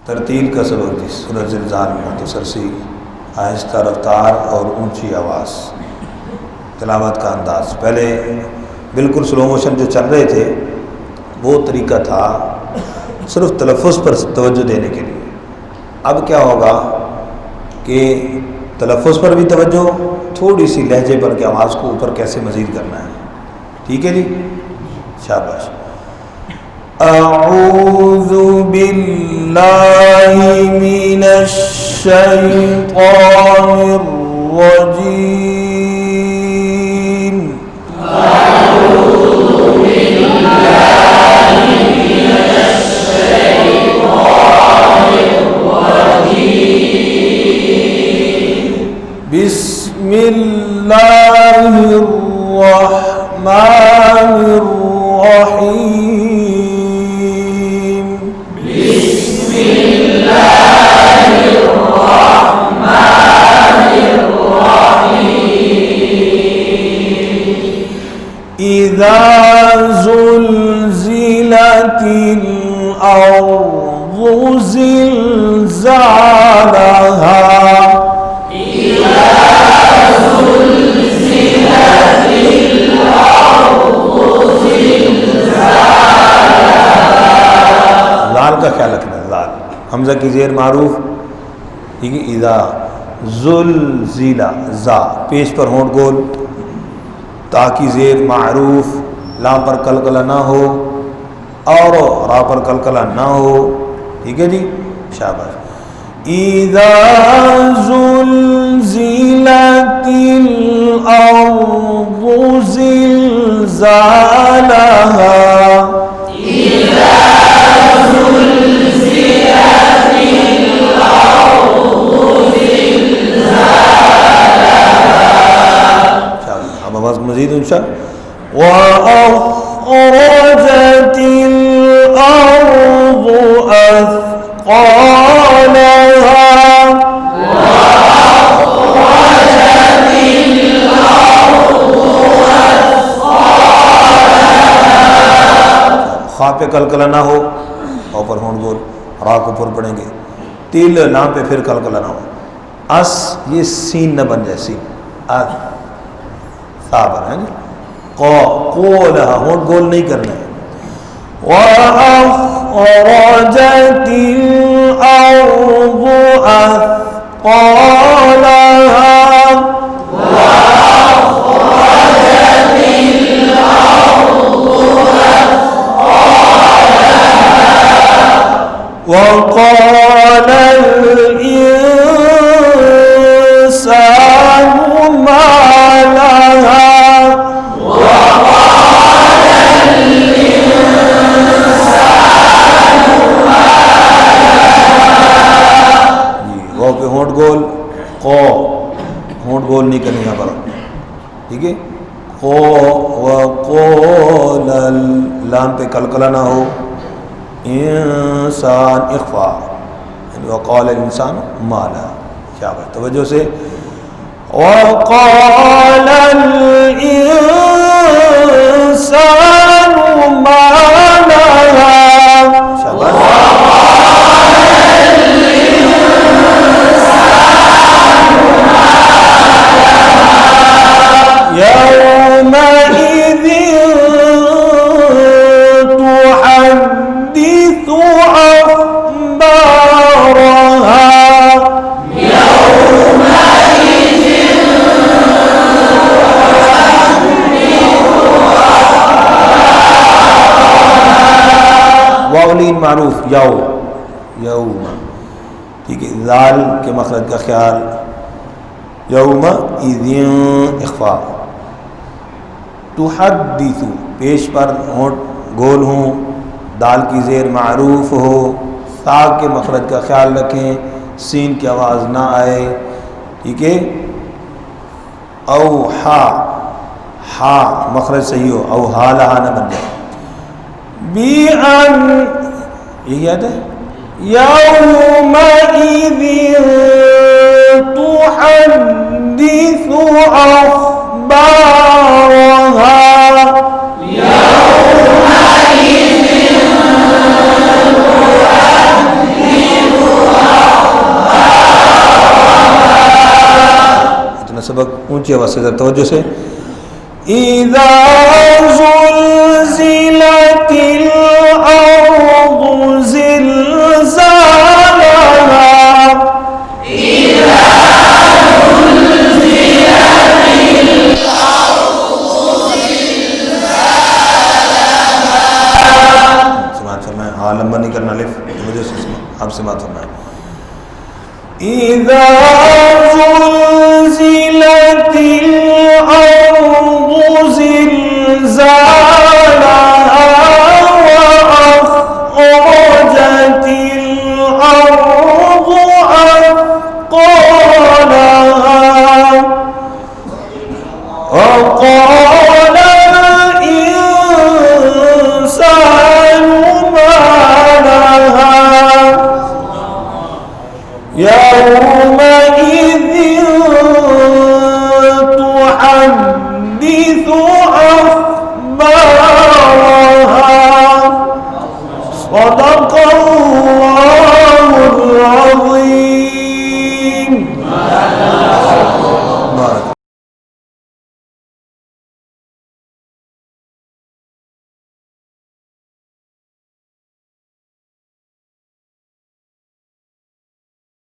तरतील का सबक जिस सूरह ज़िलज़ाल में मुख्तसर सी आहिस्ता रफ्तार और ऊंची आवाज़, तिलावत का अंदाज़। पहले बिल्कुल स्लो मोशन जो चल रहे थे वो तरीका था सिर्फ तलफ़्फ़ुज़ पर तवज्जो देने के लिए। अब क्या होगा कि तलफ़्फ़ुज़ पर भी तवज्जो, थोड़ी सी लहजे पर कि आवाज़ को ऊपर कैसे मज़ीद करना है। ठीक है जी, शाबाश। अऊज़ु बिल्लाहि मिनश शैतानिर रजीम। अऊज़ु बिल्लाहि मिनश शैतानिर रजीम। बिस्मिल्लाहिर रहमानिर रहीम। इज़ा ज़ुल्ज़िलतिल अर्ज़ु ज़िलज़ालहा। इज़ा ज़ुल्ज़िलतिल अर्ज़ु ज़िलज़ालहा। ज़ाल का ख्याल रखना, ज़ाल हमज़ा की ज़ेर मारूफ। ठीक है, इज़ा ज़ुल्ज़िला, ज़ा पेश पर होंठ गोल, ताकि ज़ेर मारूफ, लाम पर कलकला ना हो और रा पर कलकला ना हो। ठीक है जी, शाबाश। इज़ा ज़ुल्ज़िलतिल अर्ज़ु ज़िलज़ालहा। इज़ा ज़ुल्ज़िलतिल अर्ज़ु ज़िलज़ालहा। अब आवाज़ मज़ीद ऊँचा। व अख़रजतिल अर्ज़ु अथक़ालहा। व अख़रजतिल अर्ज़ु अथक़ालहा। खा पे कलकला ना हो और पर होंठ गोल, रा को ऊपर पढ़ेंगे, तिल लाम पे फिर कलकला ना हो। अस ये सीन न बन जाए, सीन साबर है। क़ोलहा होंठ गोल नहीं करना है। व अख़रजतिल अर्ज़ु अथक़ालहा। व अख़रजतिल अर्ज़ु अथक़ालहा। व क़ालल इंसानु मा लहा। पे होंठ गोल, को होंठ गोल नहीं करनी यहाँ पर। ठीक है, को व कोलल लाम पे कलकला ना हो। इंसान इख्फा, वक़ाल इंसान माला। क्या बात, तवज्जो से। वक़ाल इंसान माला। शाबाश। यौमइज़ तुहद्दिसु अख़बारहा। यौमइज़ तुहद्दिसु अख़बारहा। वाउलीन मारूफ, यौ यौमा। ठीक है, ज़ाल के मखरज का ख्याल। यौमा इज़िन इख्फा। तुहद्दिसु पेश पर होंठ गोल हों, दाल की ज़ेर मारूफ हो, साग के मखरज का ख्याल रखें, सीन की आवाज़ ना आए। ठीक है, औ हा, हा मखरज सही हो, औ हा लहा ना बन जाए। बी अन, यही याद है। यौमइज़िन तुहद्दिसु अख़बारहा। यौमइज़िन तुहद्दिसु मैं सबक ऊंची आवाज़ से तवज्जो से। इज़ा ज़ुलज़िलतिल अर्ज़ु ज़िलज़ालहा समात फरमाएं, हाँ लंबा नहीं करना, लिफ मुझे आप समात फरमाएं। इज़ा ज़ुलज़िलतिल अर्ज़ु ज़िलज़ालहा व अख़रजतिल अर्ज़ु अथक़ालहा وقال الإنسان ما لها يومئذ تحدث أخبارها صدق